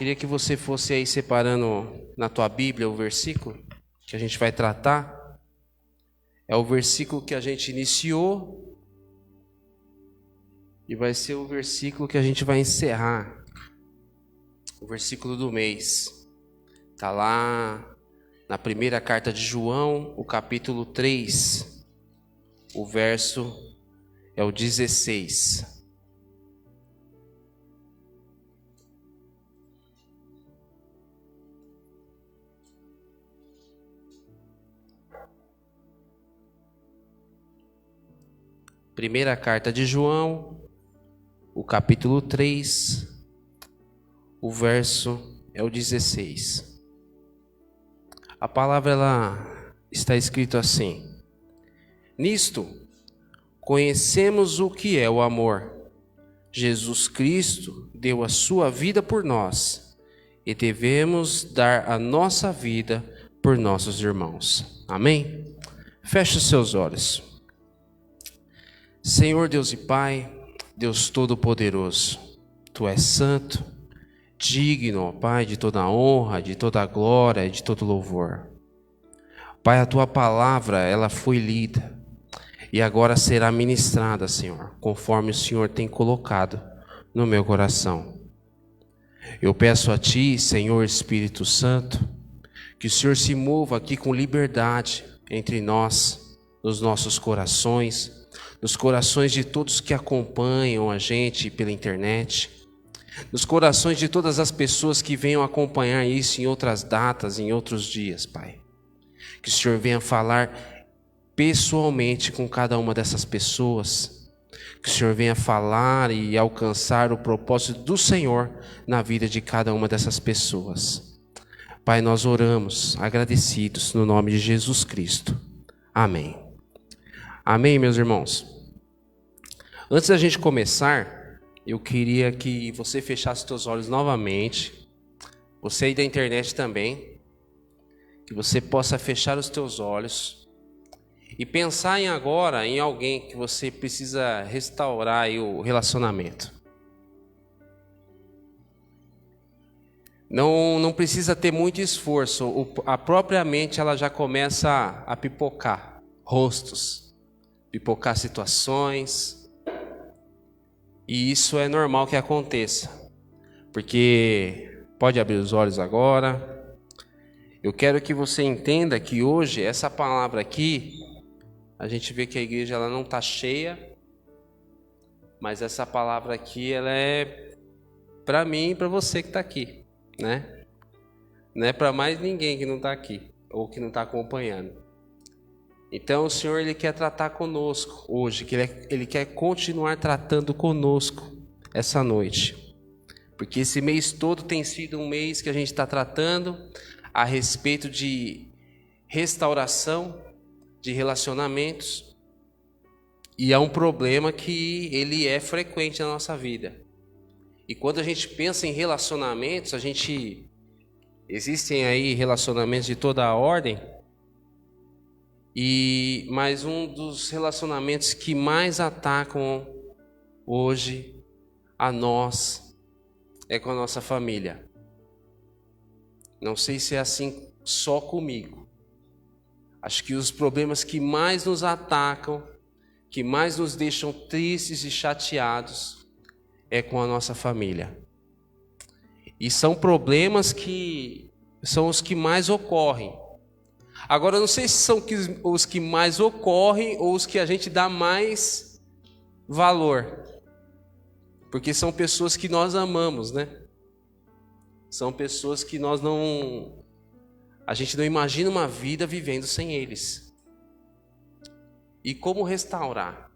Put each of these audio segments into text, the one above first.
Queria que você fosse aí separando na tua Bíblia o versículo que a gente vai tratar. É o versículo que a gente iniciou e vai ser o versículo que a gente vai encerrar. O versículo do mês. Está lá na primeira carta de João, o capítulo 3. O verso é o 16. Primeira carta de João, o capítulo 3, o verso é o 16. A palavra ela está escrito assim: Nisto conhecemos o que é o amor. Jesus Cristo deu a sua vida por nós e devemos dar a nossa vida por nossos irmãos. Amém? Feche os seus olhos. Senhor Deus e Pai, Deus Todo-Poderoso, Tu és santo, digno, ó Pai, de toda honra, de toda glória e de todo louvor. Pai, a Tua palavra, ela foi lida e agora será ministrada, Senhor, conforme o Senhor tem colocado no meu coração. Eu peço a Ti, Senhor Espírito Santo, que o Senhor se mova aqui com liberdade entre nós, nos nossos corações, nos corações de todos que acompanham a gente pela internet, nos corações de todas as pessoas que venham acompanhar isso em outras datas, em outros dias, Pai. Que o Senhor venha falar pessoalmente com cada uma dessas pessoas, que o Senhor venha falar e alcançar o propósito do Senhor na vida de cada uma dessas pessoas. Pai, nós oramos agradecidos no nome de Jesus Cristo. Amém. Amém, meus irmãos. Antes da gente começar, eu queria que você fechasse os teus olhos novamente. Você aí da internet também. Que você possa fechar os teus olhos e pensar agora em alguém que você precisa restaurar aí o relacionamento. Não precisa ter muito esforço. A própria mente ela já começa a pipocar rostos, pipocar situações. E isso é normal que aconteça, porque pode abrir os olhos agora. Eu quero que você entenda que hoje essa palavra aqui, a gente vê que a igreja ela não está cheia, mas essa palavra aqui ela é para mim e para você que está aqui, né? Não é para mais ninguém que não está aqui ou que não está acompanhando. Então o Senhor ele quer tratar conosco hoje, que ele quer continuar tratando conosco essa noite. Porque esse mês todo tem sido um mês que a gente está tratando a respeito de restauração de relacionamentos. E é um problema que ele é frequente na nossa vida. E quando a gente pensa em relacionamentos, existem aí relacionamentos de toda a ordem. Mas um dos relacionamentos que mais atacam hoje a nós é com a nossa família. Não sei se é assim só comigo. Acho que os problemas que mais nos atacam, que mais nos deixam tristes e chateados, é com a nossa família. E são problemas que são os que mais ocorrem. Agora, eu não sei se são os que mais ocorrem ou os que a gente dá mais valor. Porque são pessoas que nós amamos, né? São pessoas que a gente não imagina uma vida vivendo sem eles. E como restaurar?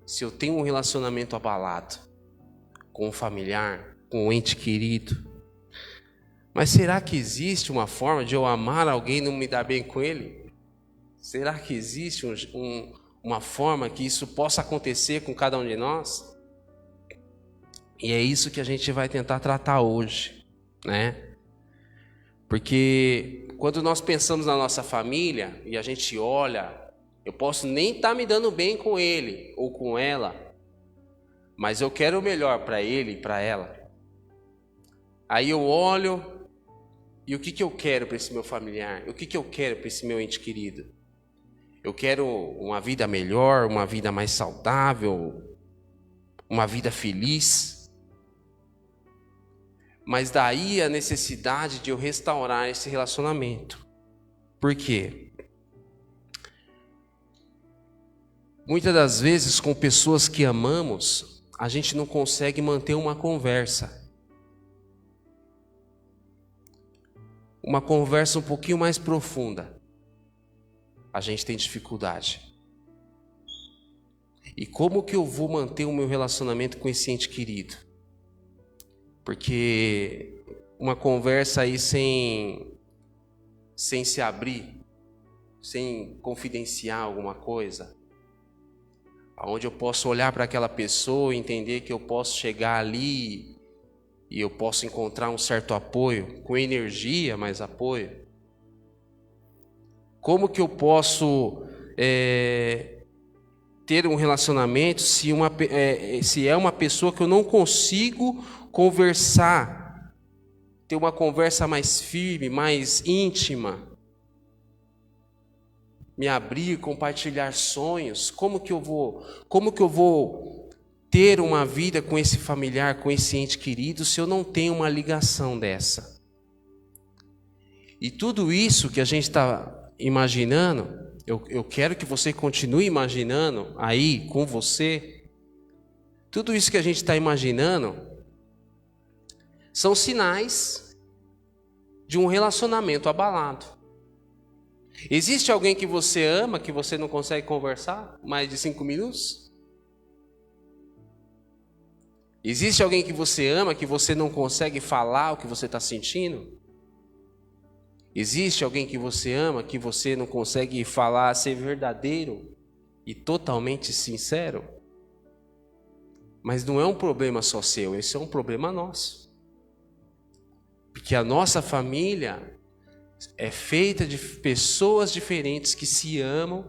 Se eu tenho um relacionamento abalado com um familiar, com um ente querido, mas será que existe uma forma de eu amar alguém e não me dar bem com ele? Será que existe uma forma que isso possa acontecer com cada um de nós? E é isso que a gente vai tentar tratar hoje, né? Porque quando nós pensamos na nossa família e a gente olha, eu posso nem estar me dando bem com ele ou com ela, mas eu quero o melhor para ele e para ela. Aí eu olho, e o que eu quero para esse meu familiar? O que eu quero para esse meu ente querido? Eu quero uma vida melhor, uma vida mais saudável, uma vida feliz. Mas daí a necessidade de eu restaurar esse relacionamento. Por quê? Muitas das vezes, com pessoas que amamos, a gente não consegue manter uma conversa. Uma conversa um pouquinho mais profunda. A gente tem dificuldade. E como que eu vou manter o meu relacionamento com esse ente querido? Porque uma conversa aí sem se abrir, sem confidenciar alguma coisa, onde eu posso olhar para aquela pessoa e entender que eu posso chegar ali e eu posso encontrar um certo apoio, com energia, mas apoio. Como que eu posso ter um relacionamento se é uma pessoa que eu não consigo conversar, ter uma conversa mais firme, mais íntima, me abrir, compartilhar sonhos? Como que eu vou ter uma vida com esse familiar, com esse ente querido, se eu não tenho uma ligação dessa? E tudo isso que a gente está imaginando, eu quero que você continue imaginando aí com você. Tudo isso que a gente está imaginando são sinais de um relacionamento abalado. Existe alguém que você ama, que você não consegue conversar mais de 5 minutos? Existe alguém que você ama, que você não consegue falar o que você está sentindo? Existe alguém que você ama, que você não consegue falar, ser verdadeiro e totalmente sincero? Mas não é um problema só seu, esse é um problema nosso. Porque a nossa família é feita de pessoas diferentes que se amam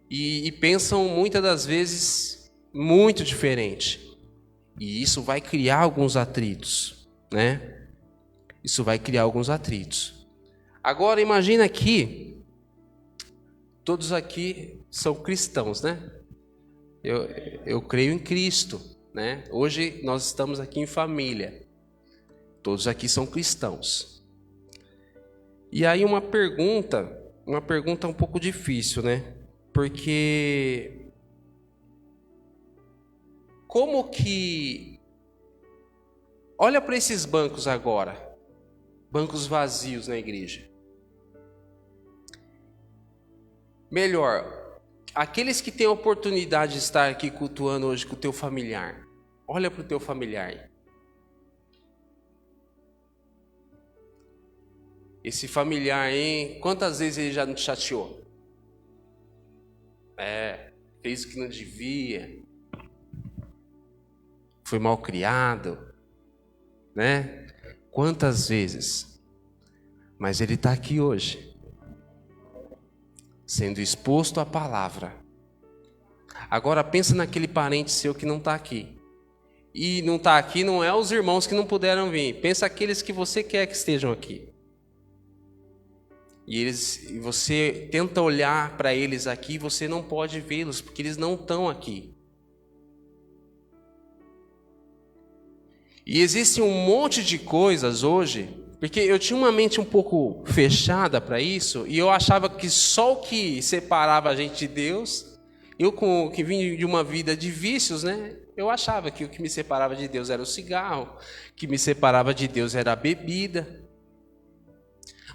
e pensam muitas das vezes muito diferente. E isso vai criar alguns atritos, né? Isso vai criar alguns atritos. Agora imagina aqui, todos aqui são cristãos, né? Eu creio em Cristo, né? Hoje nós estamos aqui em família. Todos aqui são cristãos. E aí uma pergunta um pouco difícil, né? Porque como que... Olha para esses bancos agora, bancos vazios na igreja. Melhor, aqueles que têm a oportunidade de estar aqui cultuando hoje com o teu familiar. Olha para o teu familiar. Esse familiar, hein? Quantas vezes ele já não te chateou? Fez o que não devia. Foi mal criado, né? Quantas vezes? Mas ele está aqui hoje, sendo exposto à palavra. Agora pensa naquele parente seu que não está aqui. E não está aqui não é os irmãos que não puderam vir. Pensa aqueles que você quer que estejam aqui. E você tenta olhar para eles aqui, você não pode vê-los, porque eles não estão aqui. E existe um monte de coisas hoje, porque eu tinha uma mente um pouco fechada para isso, e eu achava que só o que separava a gente de Deus, que vim de uma vida de vícios, né? Eu achava que o que me separava de Deus era o cigarro, que me separava de Deus era a bebida.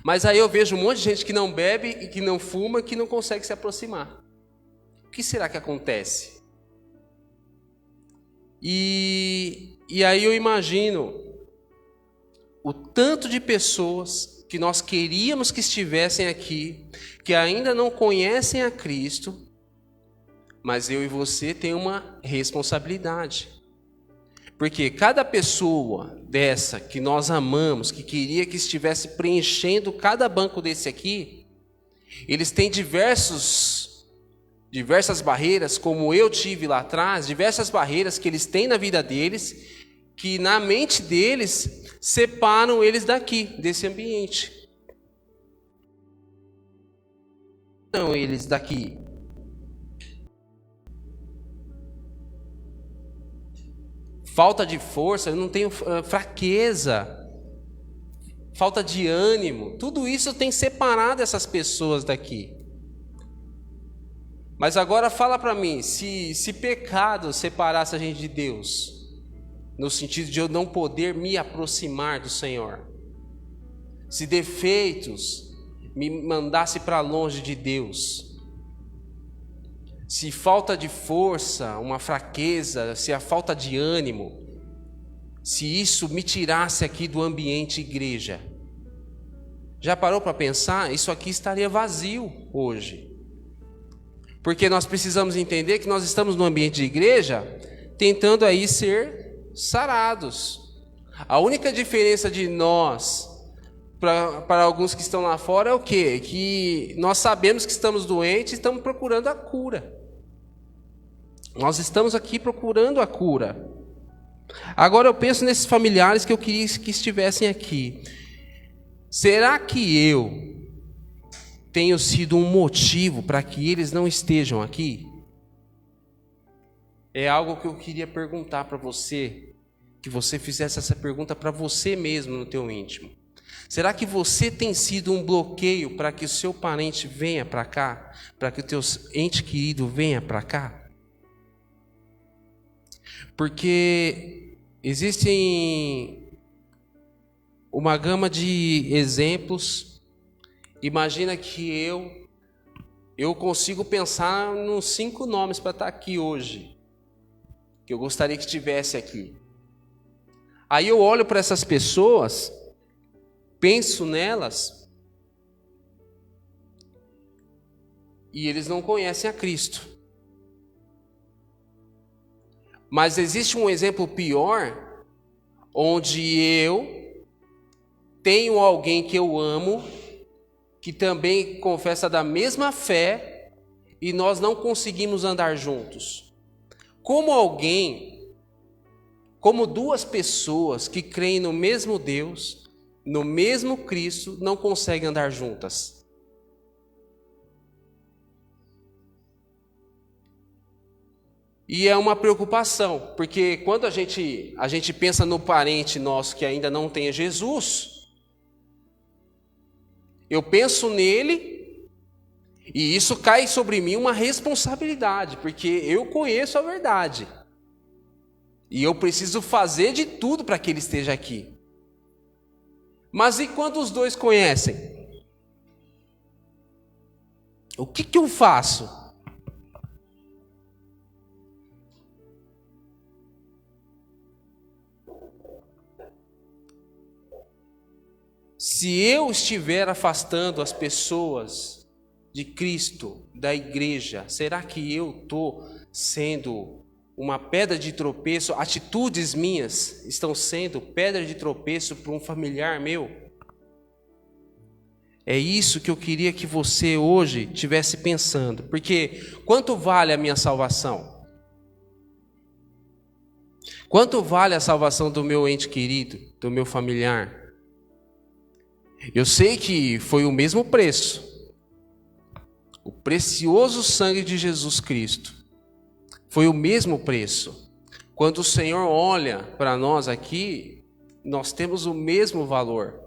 Mas aí eu vejo um monte de gente que não bebe e que não fuma, que não consegue se aproximar. O que será que acontece? E aí eu imagino o tanto de pessoas que nós queríamos que estivessem aqui, que ainda não conhecem a Cristo, mas eu e você tem uma responsabilidade. Porque cada pessoa dessa que nós amamos, que queria que estivesse preenchendo cada banco desse aqui, eles têm diversas barreiras, como eu tive lá atrás, diversas barreiras que eles têm na vida deles, que na mente deles separam eles daqui, desse ambiente. Não, eles daqui. Falta de força, eu não tenho fraqueza, falta de ânimo, tudo isso tem separado essas pessoas daqui. Mas agora fala para mim, se pecado separasse a gente de Deus, no sentido de eu não poder me aproximar do Senhor, se defeitos me mandasse para longe de Deus, se falta de força, uma fraqueza, se a falta de ânimo, se isso me tirasse aqui do ambiente igreja, já parou para pensar? Isso aqui estaria vazio hoje. Porque nós precisamos entender que nós estamos no ambiente de igreja tentando aí ser sarados. A única diferença de nós para alguns que estão lá fora é o quê? Que nós sabemos que estamos doentes e estamos procurando a cura. Nós estamos aqui procurando a cura. Agora eu penso nesses familiares que eu queria que estivessem aqui. Será que eu tenho sido um motivo para que eles não estejam aqui? É algo que eu queria perguntar para você, que você fizesse essa pergunta para você mesmo no teu íntimo. Será que você tem sido um bloqueio para que o seu parente venha para cá? Para que o teu ente querido venha para cá? Porque existem uma gama de exemplos. Imagina que eu consigo pensar nos 5 nomes para estar aqui hoje, que eu gostaria que estivesse aqui. Aí eu olho para essas pessoas, penso nelas, e eles não conhecem a Cristo. Mas existe um exemplo pior, onde eu tenho alguém que eu amo, que também confessa da mesma fé, e nós não conseguimos andar juntos. Como 2 pessoas que creem no mesmo Deus, no mesmo Cristo, não conseguem andar juntas? E é uma preocupação, porque quando a gente pensa no parente nosso que ainda não tem Jesus, eu penso nele, e isso cai sobre mim uma responsabilidade, porque eu conheço a verdade, e eu preciso fazer de tudo para que ele esteja aqui. Mas e quando os 2 conhecem? O que eu faço? Se eu estiver afastando as pessoas de Cristo, da igreja, será que eu estou sendo uma pedra de tropeço? Atitudes minhas estão sendo pedra de tropeço para um familiar meu? É isso que eu queria que você hoje estivesse pensando. Porque quanto vale a minha salvação? Quanto vale a salvação do meu ente querido, do meu familiar? Eu sei que foi o mesmo preço. O precioso sangue de Jesus Cristo foi o mesmo preço. Quando o Senhor olha para nós aqui, nós temos o mesmo valor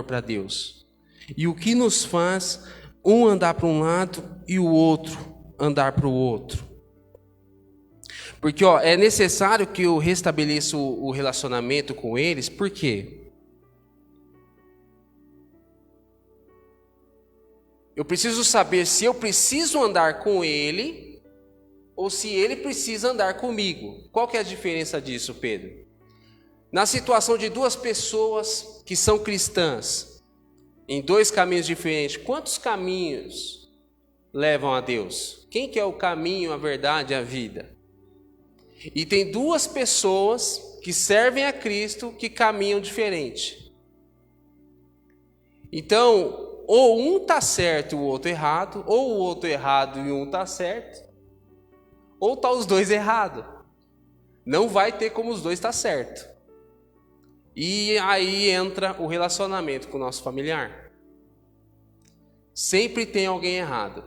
para Deus. E o que nos faz um andar para um lado e o outro andar para o outro? Porque é necessário que eu restabeleça o relacionamento com eles. Por quê? Eu preciso saber se eu preciso andar com ele ou se ele precisa andar comigo. Qual que é a diferença disso, Pedro? Na situação de 2 pessoas que são cristãs, em 2 caminhos diferentes, quantos caminhos levam a Deus? Quem que é o caminho, a verdade e a vida? E tem 2 pessoas que servem a Cristo que caminham diferente. Então, ou um está certo e o outro errado, ou o outro errado e um está certo, ou está os 2 errados. Não vai ter como os 2 estar certo. E aí entra o relacionamento com o nosso familiar. Sempre tem alguém errado.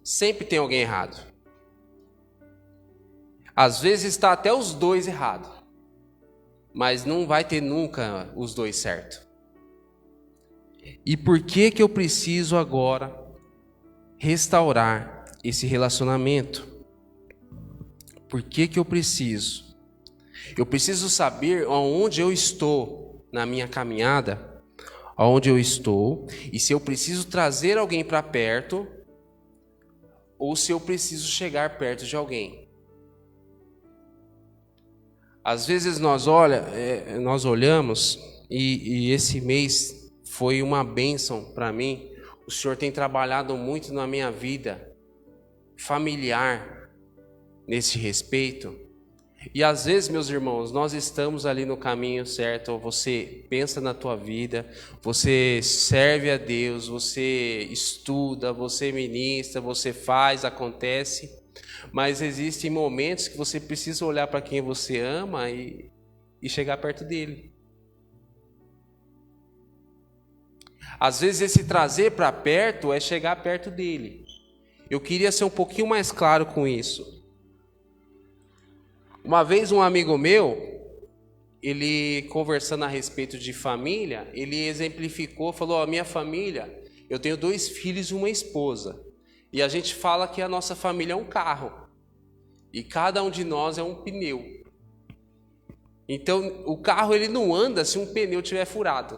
Sempre tem alguém errado. Às vezes está até os dois errados. Mas não vai ter nunca os dois certos. E por que eu preciso agora restaurar esse relacionamento? Por que eu preciso? Eu preciso saber aonde eu estou na minha caminhada, aonde eu estou, e se eu preciso trazer alguém para perto, ou se eu preciso chegar perto de alguém. Às vezes nós olhamos, e esse mês foi uma bênção para mim. O Senhor tem trabalhado muito na minha vida familiar nesse respeito. E às vezes, meus irmãos, nós estamos ali no caminho certo. Você pensa na tua vida, você serve a Deus, você estuda, você ministra, você faz, acontece. Mas existem momentos que você precisa olhar para quem você ama e chegar perto dele. Às vezes esse trazer para perto é chegar perto dele. Eu queria ser um pouquinho mais claro com isso. Uma vez um amigo meu, ele conversando a respeito de família, ele exemplificou, falou, a minha família, eu tenho 2 filhos e uma esposa. E a gente fala que a nossa família é um carro. E cada um de nós é um pneu. Então, o carro ele não anda se um pneu estiver furado.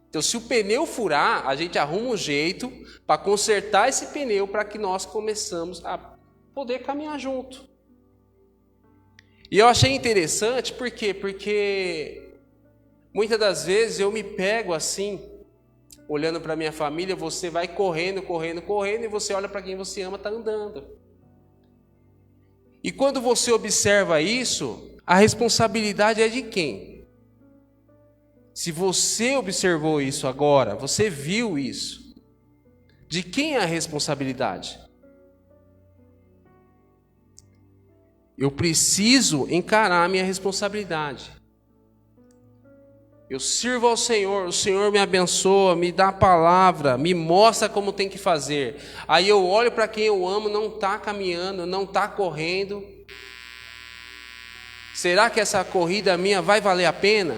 Então, se o pneu furar, a gente arruma um jeito para consertar esse pneu para que nós começamos a poder caminhar junto. E eu achei interessante, por quê? Porque muitas das vezes eu me pego assim, olhando para minha família, você vai correndo, e você olha para quem você ama, está andando. E quando você observa isso, a responsabilidade é de quem? Se você observou isso agora, você viu isso, de quem é a responsabilidade? Eu preciso encarar a minha responsabilidade. Eu sirvo ao Senhor, o Senhor me abençoa, me dá a palavra, me mostra como tem que fazer. Aí eu olho para quem eu amo, não está caminhando, não está correndo. Será que essa corrida minha vai valer a pena?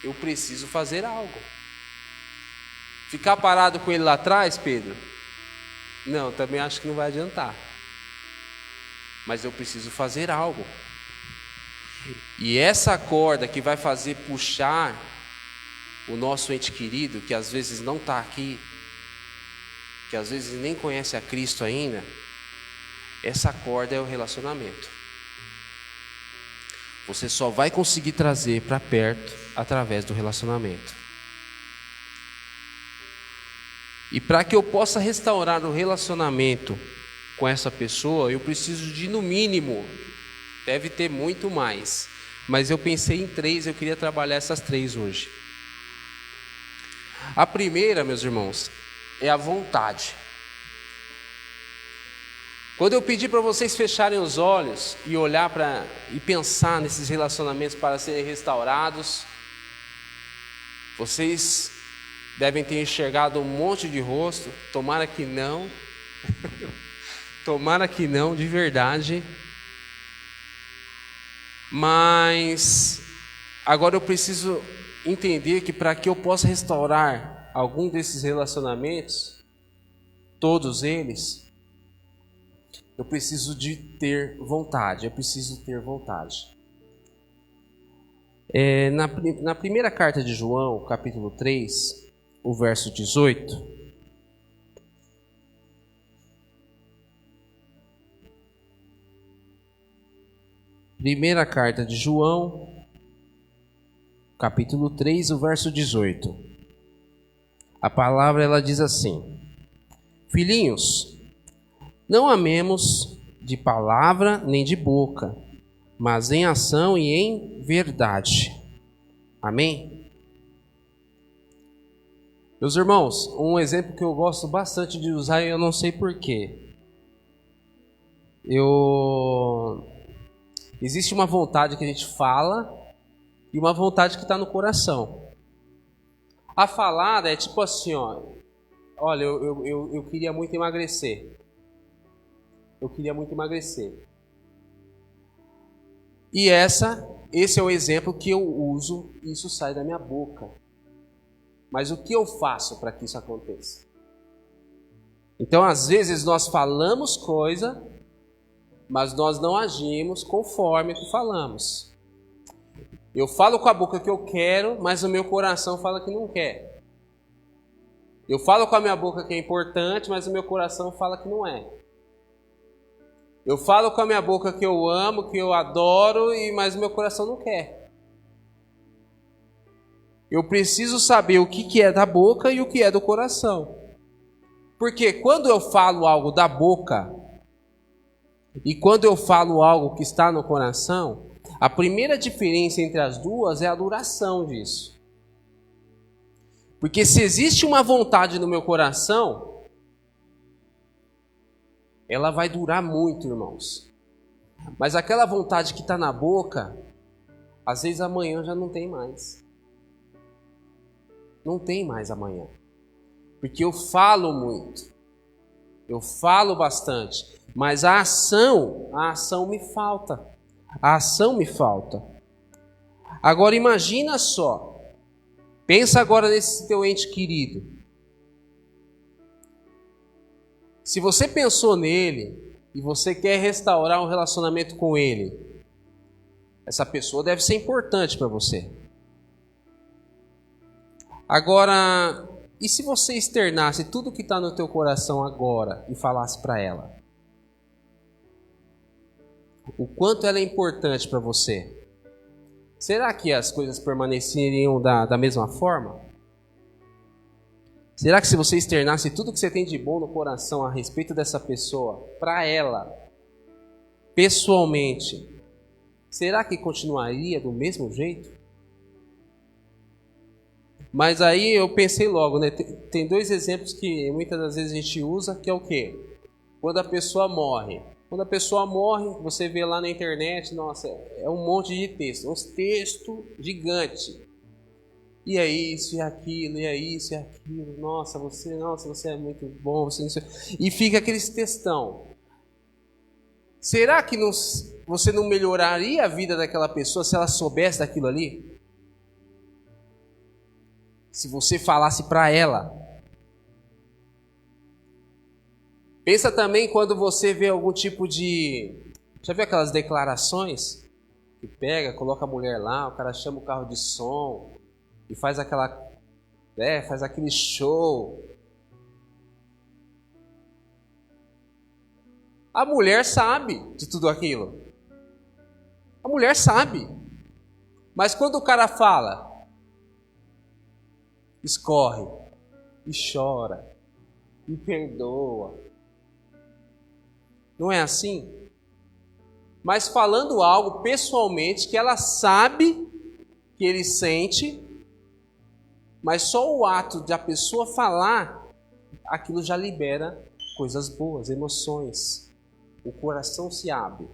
Eu preciso fazer algo. Ficar parado com ele lá atrás, Pedro? Não, também acho que não vai adiantar. Mas eu preciso fazer algo. E essa corda que vai fazer puxar o nosso ente querido, que às vezes não está aqui, que às vezes nem conhece a Cristo ainda, essa corda é o relacionamento. Você só vai conseguir trazer para perto através do relacionamento. E para que eu possa restaurar o relacionamento com essa pessoa, eu preciso de, no mínimo, deve ter muito mais, mas eu pensei em 3, eu queria trabalhar essas 3 hoje. A primeira, meus irmãos, é a vontade. Quando eu pedi para vocês fecharem os olhos e olhar e pensar nesses relacionamentos para serem restaurados, vocês devem ter enxergado um monte de rosto, tomara que não, tomara que não, de verdade. Mas agora eu preciso entender que para que eu possa restaurar algum desses relacionamentos, todos eles, eu preciso de ter vontade, Na primeira carta de João, capítulo 3, o verso 18. Primeira carta de João, capítulo 3, o verso 18. A palavra ela diz assim: Filhinhos, não amemos de palavra nem de boca, mas em ação e em verdade. Amém? Meus irmãos, um exemplo que eu gosto bastante de usar, e eu não sei porquê. Existe uma vontade que a gente fala e uma vontade que está no coração. A falada é tipo assim, ó. Olha, eu queria muito emagrecer. Eu queria muito emagrecer. E esse é o exemplo que eu uso e isso sai da minha boca. Mas o que eu faço para que isso aconteça? Então, às vezes, nós falamos coisa, mas nós não agimos conforme o que falamos. Eu falo com a boca que eu quero, mas o meu coração fala que não quer. Eu falo com a minha boca que é importante, mas o meu coração fala que não é. Eu falo com a minha boca que eu amo, que eu adoro, mas o meu coração não quer. Eu preciso saber o que é da boca e o que é do coração. Porque quando eu falo algo da boca e quando eu falo algo que está no coração, a primeira diferença entre as duas é a duração disso. Porque se existe uma vontade no meu coração, ela vai durar muito, irmãos. Mas aquela vontade que está na boca, às vezes amanhã já não tem mais. Não tem mais amanhã. Porque eu falo muito. Eu falo bastante. Mas a ação me falta. A ação me falta. Agora imagina só. Pensa agora nesse teu ente querido. Se você pensou nele e você quer restaurar um relacionamento com ele, essa pessoa deve ser importante para você. Agora, e se você externasse tudo que está no teu coração agora e falasse para ela? O quanto ela é importante para você? Será que as coisas permaneceriam da mesma forma? Será que se você externasse tudo que você tem de bom no coração a respeito dessa pessoa, para ela, pessoalmente, será que continuaria do mesmo jeito? Mas aí eu pensei logo, né? Tem dois exemplos que muitas das vezes a gente usa, que é o quê? Quando a pessoa morre. Quando a pessoa morre, você vê lá na internet, nossa, é um monte de texto, uns textos gigantes. E é isso, e aquilo, e é isso, e aquilo. Nossa, você é muito bom, você não sei. E fica aqueles textão. Será que você não melhoraria a vida daquela pessoa se ela soubesse daquilo ali? Se você falasse para ela. Pensa também quando você vê algum tipo de... Já viu aquelas declarações? Que pega, coloca a mulher lá, o cara chama o carro de som e faz faz aquele show. A mulher sabe de tudo aquilo. A mulher sabe. Mas quando o cara fala, escorre, e chora, e perdoa. Não é assim? Mas falando algo pessoalmente que ela sabe que ele sente, mas só o ato de a pessoa falar, aquilo já libera coisas boas, emoções. O coração se abre.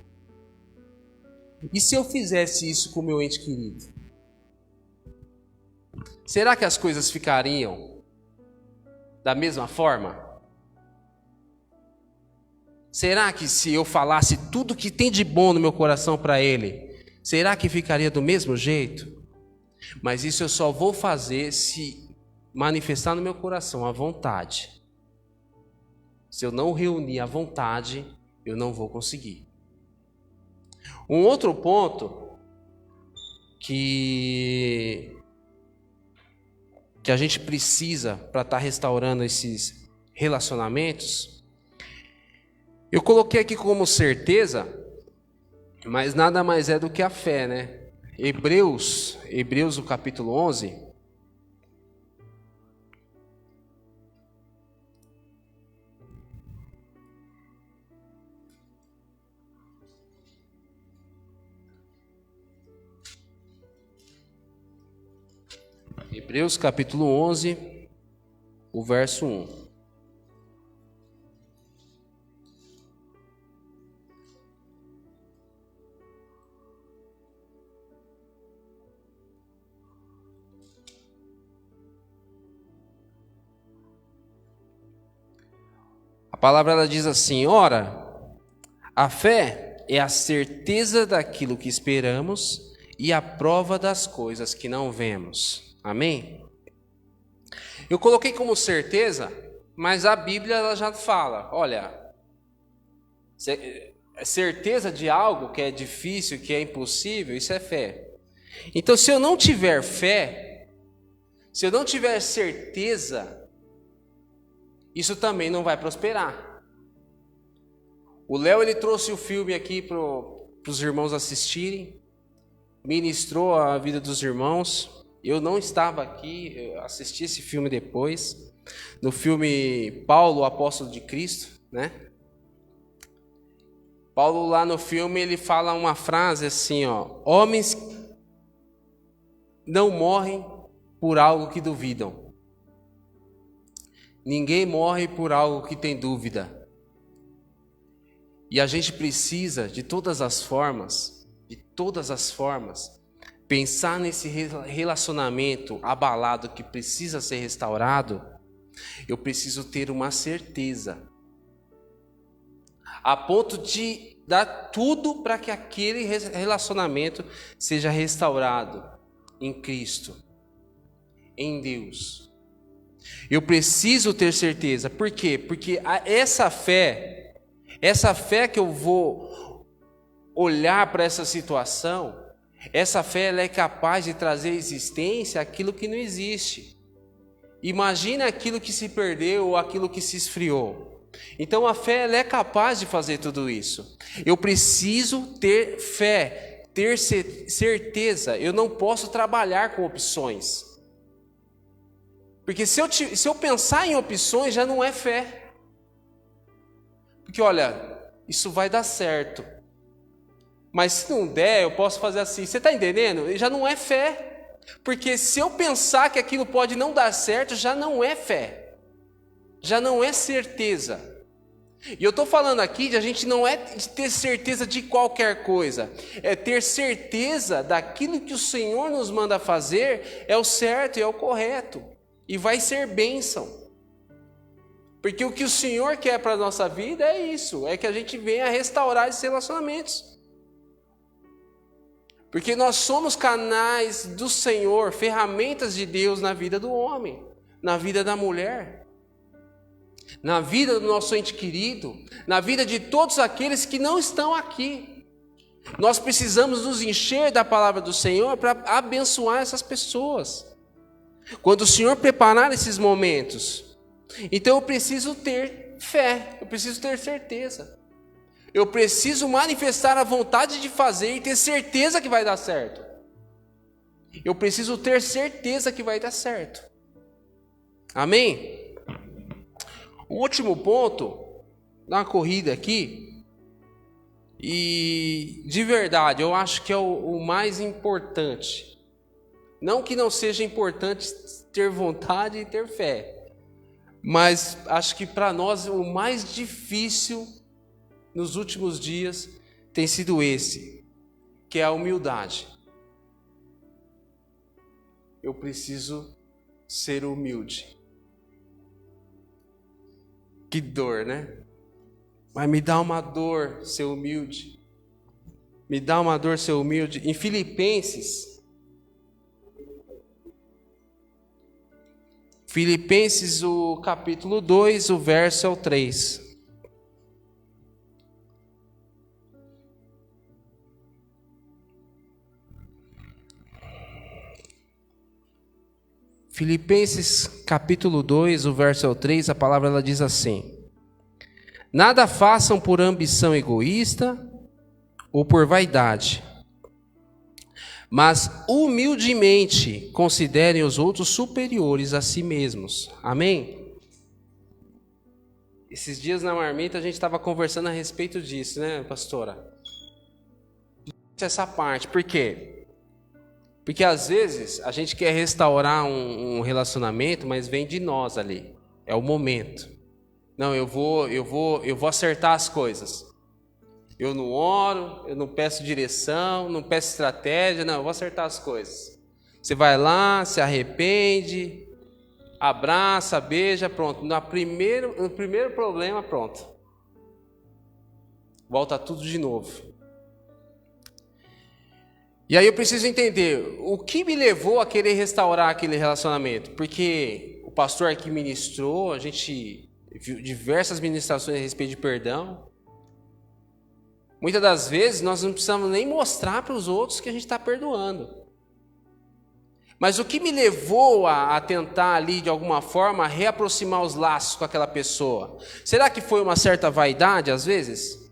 E se eu fizesse isso com o meu ente querido? Será que as coisas ficariam da mesma forma? Será que se eu falasse tudo que tem de bom no meu coração para ele, será que ficaria do mesmo jeito? Mas isso eu só vou fazer se manifestar no meu coração a vontade. Se eu não reunir a vontade, eu não vou conseguir. Um outro ponto que a gente precisa para estar restaurando esses relacionamentos, eu coloquei aqui como certeza, mas nada mais é do que a fé, né? Hebreus, o capítulo 11. Hebreus capítulo 11, o verso 1. palavra ela diz assim: ora, a fé é a certeza daquilo que esperamos e a prova das coisas que não vemos. Amém? Eu coloquei como certeza, mas a Bíblia ela já fala, olha, certeza de algo que é difícil, que é impossível, isso é fé. Então, se eu não tiver fé, se eu não tiver certeza, isso também não vai prosperar. O Léo ele trouxe o filme aqui para os irmãos assistirem, ministrou a vida dos irmãos. Eu não estava aqui, eu assisti esse filme depois, no filme Paulo, o Apóstolo de Cristo, né? Paulo lá no filme ele fala uma frase assim, ó: homens não morrem por algo que duvidam. Ninguém morre por algo que tem dúvida. E a gente precisa, de todas as formas, pensar nesse relacionamento abalado que precisa ser restaurado. Eu preciso ter uma certeza, a ponto de dar tudo para que aquele relacionamento seja restaurado em Cristo, em Deus. Eu preciso ter certeza. Por quê? Porque essa fé que eu vou olhar para essa situação, essa fé ela é capaz de trazer à existência aquilo que não existe. Imagina aquilo que se perdeu ou aquilo que se esfriou. Então a fé ela é capaz de fazer tudo isso. Eu preciso ter fé, ter certeza. Eu não posso trabalhar com opções. Porque se eu pensar em opções, já não é fé. Porque olha, isso vai dar certo. Mas se não der, eu posso fazer assim. Você está entendendo? Já não é fé. Porque se eu pensar que aquilo pode não dar certo, já não é fé. Já não é certeza. E eu estou falando aqui de a gente não é de ter certeza de qualquer coisa. É ter certeza daquilo que o Senhor nos manda fazer é o certo e é o correto. E vai ser bênção. Porque o que o Senhor quer para a nossa vida é isso. É que a gente venha restaurar esses relacionamentos. Porque nós somos canais do Senhor, ferramentas de Deus na vida do homem, na vida da mulher, na vida do nosso ente querido, na vida de todos aqueles que não estão aqui. Nós precisamos nos encher da palavra do Senhor para abençoar essas pessoas. Quando o Senhor preparar esses momentos, então eu preciso ter fé, eu preciso ter certeza. Eu preciso manifestar a vontade de fazer e ter certeza que vai dar certo. Eu preciso ter certeza que vai dar certo. Amém? O último ponto, dá uma corrida aqui, e de verdade eu acho que é o mais importante. Não que não seja importante ter vontade e ter fé, mas acho que para nós o mais difícil nos últimos dias tem sido esse, que é a humildade. Eu preciso ser humilde. Que dor, né? Mas me dá uma dor ser humilde. Me dá uma dor ser humilde. Em Filipenses, o capítulo 2, o verso é o 3. Filipenses capítulo 2, o verso 3, a palavra ela diz assim: nada façam por ambição egoísta ou por vaidade, mas humildemente considerem os outros superiores a si mesmos. Amém? Esses dias na marmita a gente estava conversando a respeito disso, né, pastora? Essa parte, por quê? Porque às vezes a gente quer restaurar um relacionamento, mas vem de nós ali. É o momento. Não, eu vou acertar as coisas. Eu não oro, eu não peço direção, não peço estratégia, não, eu vou acertar as coisas. Você vai lá, se arrepende, Abraça, beija, pronto. No primeiro problema, pronto. Volta tudo de novo. E aí eu preciso entender o que me levou a querer restaurar aquele relacionamento. Porque o pastor aqui ministrou, a gente viu diversas ministrações a respeito de perdão. Muitas das vezes nós não precisamos nem mostrar para os outros que a gente está perdoando. Mas o que me levou a tentar ali, de alguma forma, reaproximar os laços com aquela pessoa? Será que foi uma certa vaidade, às vezes?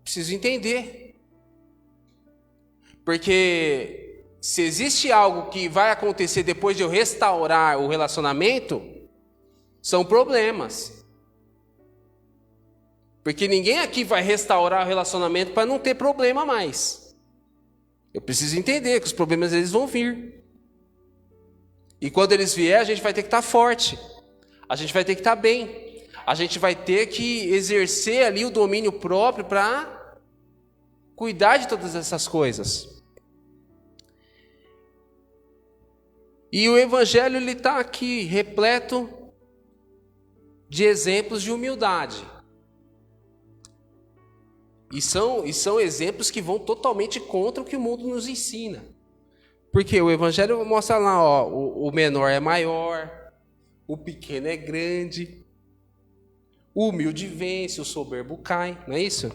Preciso entender. Porque se existe algo que vai acontecer depois de eu restaurar o relacionamento, são problemas. Porque ninguém aqui vai restaurar o relacionamento para não ter problema mais. Eu preciso entender que os problemas eles vão vir. E quando eles vierem, a gente vai ter que estar forte. A gente vai ter que estar bem. A gente vai ter que exercer ali o domínio próprio para cuidar de todas essas coisas. E o Evangelho ele está aqui repleto de exemplos de humildade. E são exemplos que vão totalmente contra o que o mundo nos ensina. Porque o Evangelho mostra lá, ó, o menor é maior, o pequeno é grande, o humilde vence, o soberbo cai, não é isso?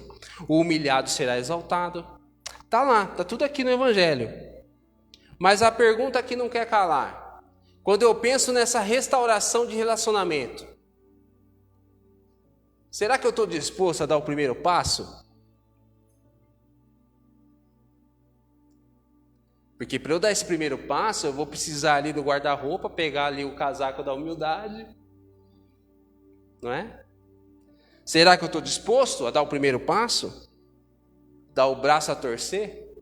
O humilhado será exaltado. Está lá, está tudo aqui no Evangelho. Mas a pergunta que não quer calar. Quando eu penso nessa restauração de relacionamento, será que eu estou disposto a dar o primeiro passo? Porque para eu dar esse primeiro passo, eu vou precisar ali do guarda-roupa, pegar ali o casaco da humildade. Não é? Será que eu estou disposto a dar o primeiro passo? Dar o braço a torcer?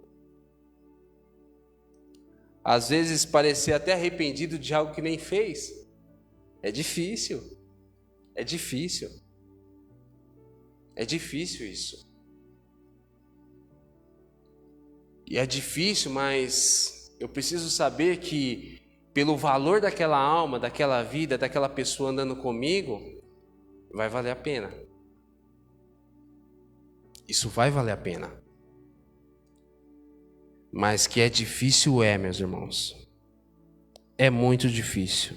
Às vezes parecer até arrependido de algo que nem fez. É difícil. É difícil. É difícil isso. E é difícil, mas eu preciso saber que pelo valor daquela alma, daquela vida, daquela pessoa andando comigo, vai valer a pena. Isso vai valer a pena. Mas que é difícil meus irmãos. É muito difícil.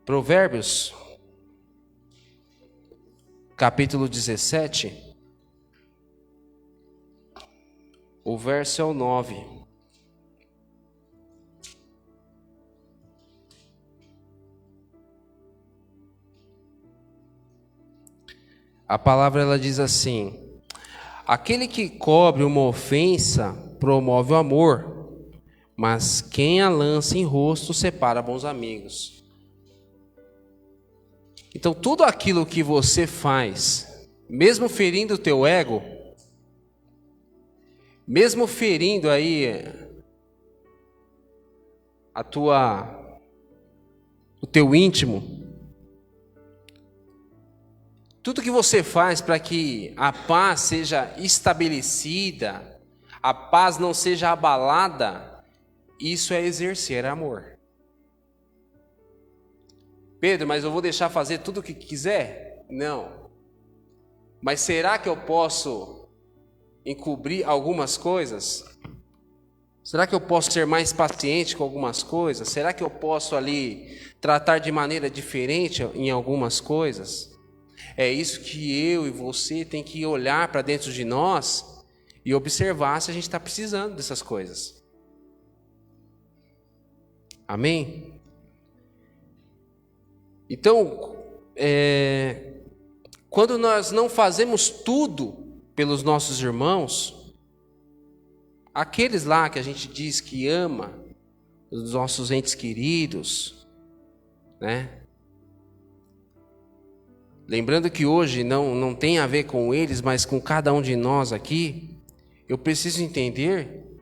Provérbios, capítulo 17, o verso é o 9. A palavra ela diz assim: aquele que cobre uma ofensa promove o amor, mas quem a lança em rosto separa bons amigos. Então tudo aquilo que você faz, mesmo ferindo o teu ego, mesmo ferindo aí o teu íntimo, tudo que você faz para que a paz seja estabelecida, a paz não seja abalada, isso é exercer amor. Pedro, mas eu vou deixar fazer tudo o que quiser? Não. Mas será que eu posso encobrir algumas coisas? Será que eu posso ser mais paciente com algumas coisas? Será que eu posso ali tratar de maneira diferente em algumas coisas? É isso que eu e você tem que olhar para dentro de nós e observar se a gente está precisando dessas coisas. Amém? Então, quando nós não fazemos tudo pelos nossos irmãos, aqueles lá que a gente diz que ama, os nossos entes queridos, né? Lembrando que hoje não tem a ver com eles, mas com cada um de nós aqui, eu preciso entender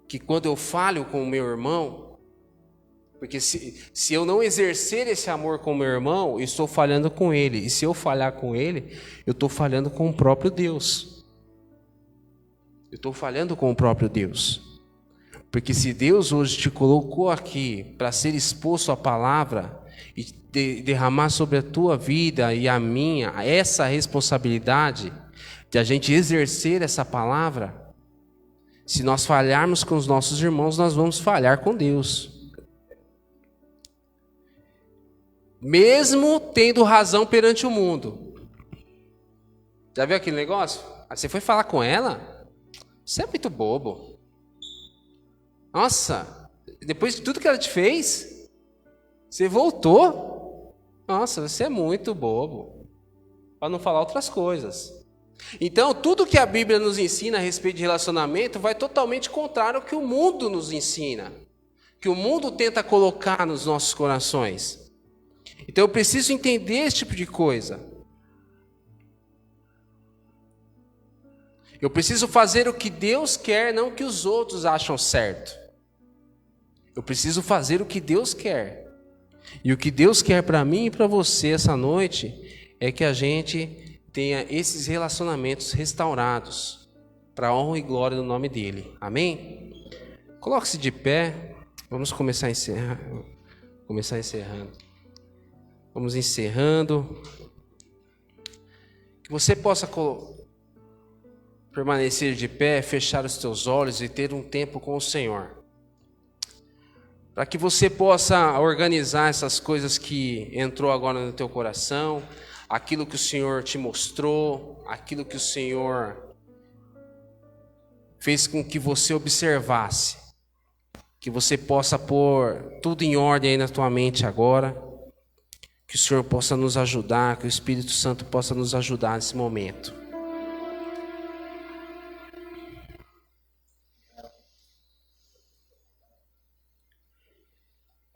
que quando eu falho com o meu irmão, porque se eu não exercer esse amor com o meu irmão, eu estou falhando com ele. E se eu falhar com ele, eu estou falhando com o próprio Deus. Eu estou falhando com o próprio Deus. Porque se Deus hoje te colocou aqui para ser exposto à palavra e derramar sobre a tua vida e a minha essa responsabilidade de a gente exercer essa palavra, se nós falharmos com os nossos irmãos, nós vamos falhar com Deus. Mesmo tendo razão perante o mundo. Já viu aquele negócio? Aí você foi falar com ela? Você é muito bobo. Nossa, depois de tudo que ela te fez, você voltou? Nossa, você é muito bobo. Para não falar outras coisas. Então, tudo que a Bíblia nos ensina a respeito de relacionamento vai totalmente contrário ao que o mundo nos ensina. Que o mundo tenta colocar nos nossos corações. Então eu preciso entender esse tipo de coisa. Eu preciso fazer o que Deus quer, não o que os outros acham certo. Eu preciso fazer o que Deus quer. E o que Deus quer para mim e para você essa noite é que a gente tenha esses relacionamentos restaurados para a honra e glória do nome dele. Amém? Coloque-se de pé. Vamos começar a encerrar. Vamos encerrando. Que você possa permanecer de pé, fechar os teus olhos e ter um tempo com o Senhor. Para que você possa organizar essas coisas que entrou agora no teu coração, aquilo que o Senhor te mostrou, aquilo que o Senhor fez com que você observasse. Que você possa pôr tudo em ordem aí na tua mente agora. Que o Senhor possa nos ajudar, que o Espírito Santo possa nos ajudar nesse momento.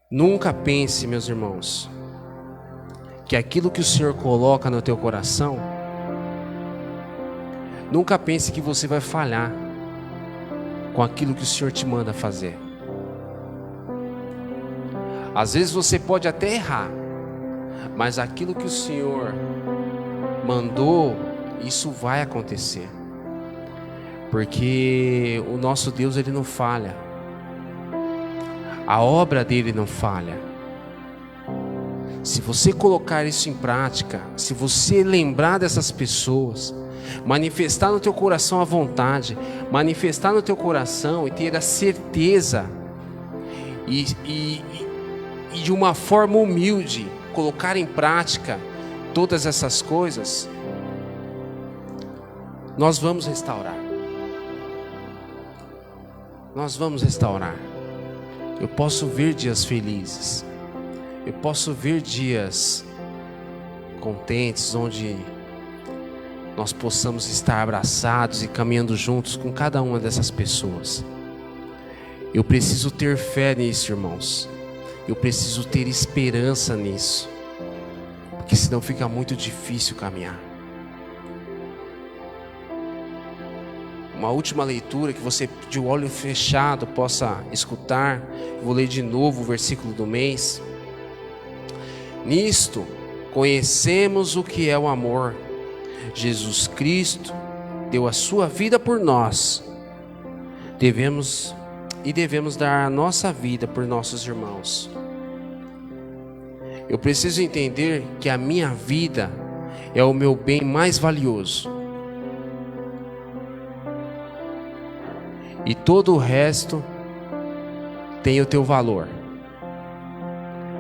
Nunca pense, meus irmãos, que aquilo que o Senhor coloca no teu coração, nunca pense que você vai falhar com aquilo que o Senhor te manda fazer. Às vezes você pode até errar, mas aquilo que o Senhor mandou, isso vai acontecer. Porque o nosso Deus, ele não falha. A obra dele não falha. Se você colocar isso em prática, se você lembrar dessas pessoas, manifestar no teu coração a vontade, manifestar no teu coração e ter a certeza e de uma forma humilde, colocar em prática todas essas coisas, nós vamos restaurar. Nós vamos restaurar. Eu posso ver dias felizes. Eu posso ver dias contentes, onde nós possamos estar abraçados e caminhando juntos com cada uma dessas pessoas. Eu preciso ter fé nisso, irmãos. Eu preciso ter esperança nisso. Porque senão fica muito difícil caminhar. Uma última leitura que você de olho fechado possa escutar. Vou ler de novo o versículo do mês. Nisto conhecemos o que é o amor. Jesus Cristo deu a sua vida por nós. Devemos dar a nossa vida por nossos irmãos. Eu preciso entender que a minha vida é o meu bem mais valioso. E todo o resto tem o teu valor.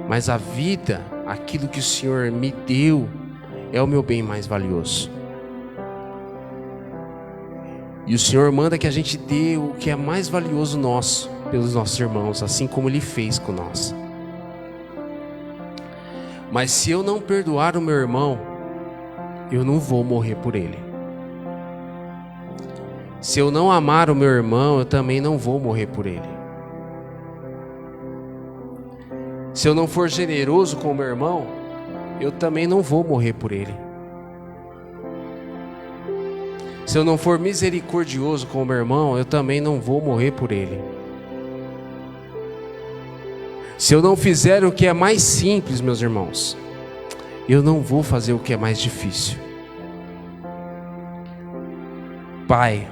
Mas a vida, aquilo que o Senhor me deu, é o meu bem mais valioso. E o Senhor manda que a gente dê o que é mais valioso nosso, pelos nossos irmãos, assim como Ele fez com nós. Mas se eu não perdoar o meu irmão, eu não vou morrer por ele. Se eu não amar o meu irmão, eu também não vou morrer por ele. Se eu não for generoso com o meu irmão, eu também não vou morrer por ele. Se eu não for misericordioso com o meu irmão, eu também não vou morrer por ele. Se eu não fizer o que é mais simples, meus irmãos, eu não vou fazer o que é mais difícil. Pai,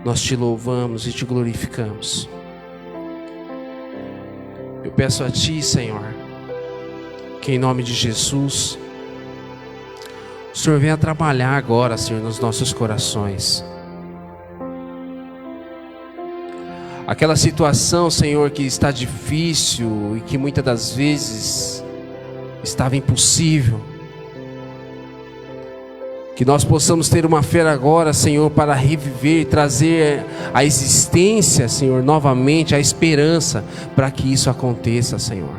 nós te louvamos e te glorificamos. Eu peço a Ti, Senhor, que em nome de Jesus, o Senhor venha trabalhar agora, Senhor, nos nossos corações. Aquela situação, Senhor, que está difícil e que muitas das vezes estava impossível, que nós possamos ter uma fé agora, Senhor, para reviver e trazer a existência, Senhor, novamente, a esperança para que isso aconteça, Senhor.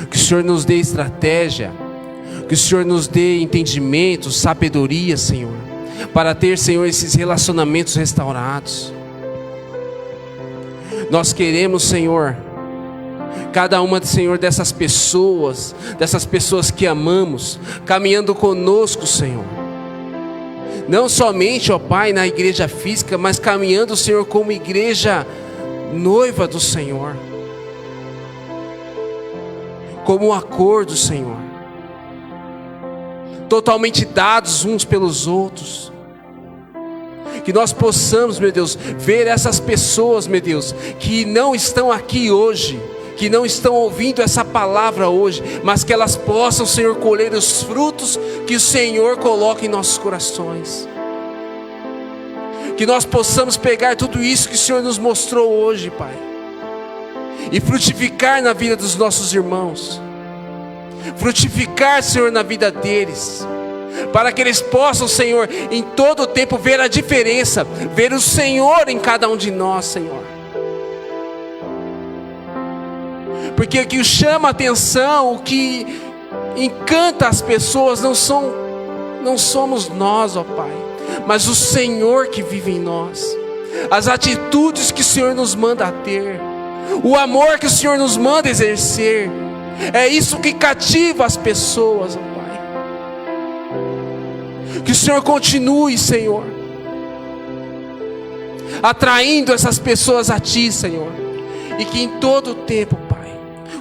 Que o Senhor nos dê estratégia, que o Senhor nos dê entendimento, sabedoria, Senhor, para ter, Senhor, esses relacionamentos restaurados. Nós queremos, Senhor, cada uma, Senhor, dessas pessoas que amamos, caminhando conosco, Senhor. Não somente, ó Pai, na igreja física, mas caminhando, Senhor, como igreja noiva do Senhor. Como um acordo, Senhor. Totalmente dados uns pelos outros. Que nós possamos, meu Deus, ver essas pessoas, meu Deus, que não estão aqui hoje, que não estão ouvindo essa palavra hoje, mas que elas possam, Senhor, colher os frutos que o Senhor coloca em nossos corações. Que nós possamos pegar tudo isso que o Senhor nos mostrou hoje, Pai, e frutificar na vida dos nossos irmãos, frutificar, Senhor, na vida deles, para que eles possam, Senhor, em todo o tempo ver a diferença, ver o Senhor em cada um de nós, Senhor. Porque o que chama a atenção, o que encanta as pessoas não somos nós, ó Pai, mas o Senhor que vive em nós, as atitudes que o Senhor nos manda ter, o amor que o Senhor nos manda exercer. É isso que cativa as pessoas, ó Pai. Que o Senhor continue, Senhor, atraindo essas pessoas a Ti, Senhor, e que em todo o tempo, Pai,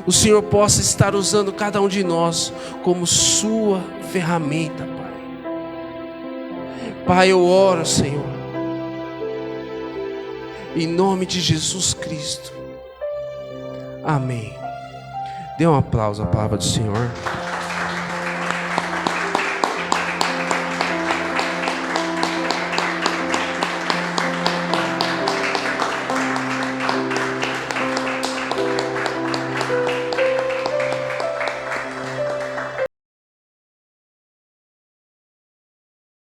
o Senhor possa estar usando cada um de nós como Sua ferramenta, Pai. Pai, eu oro, Senhor, em nome de Jesus Cristo. Amém. Dê um aplauso à palavra do Senhor.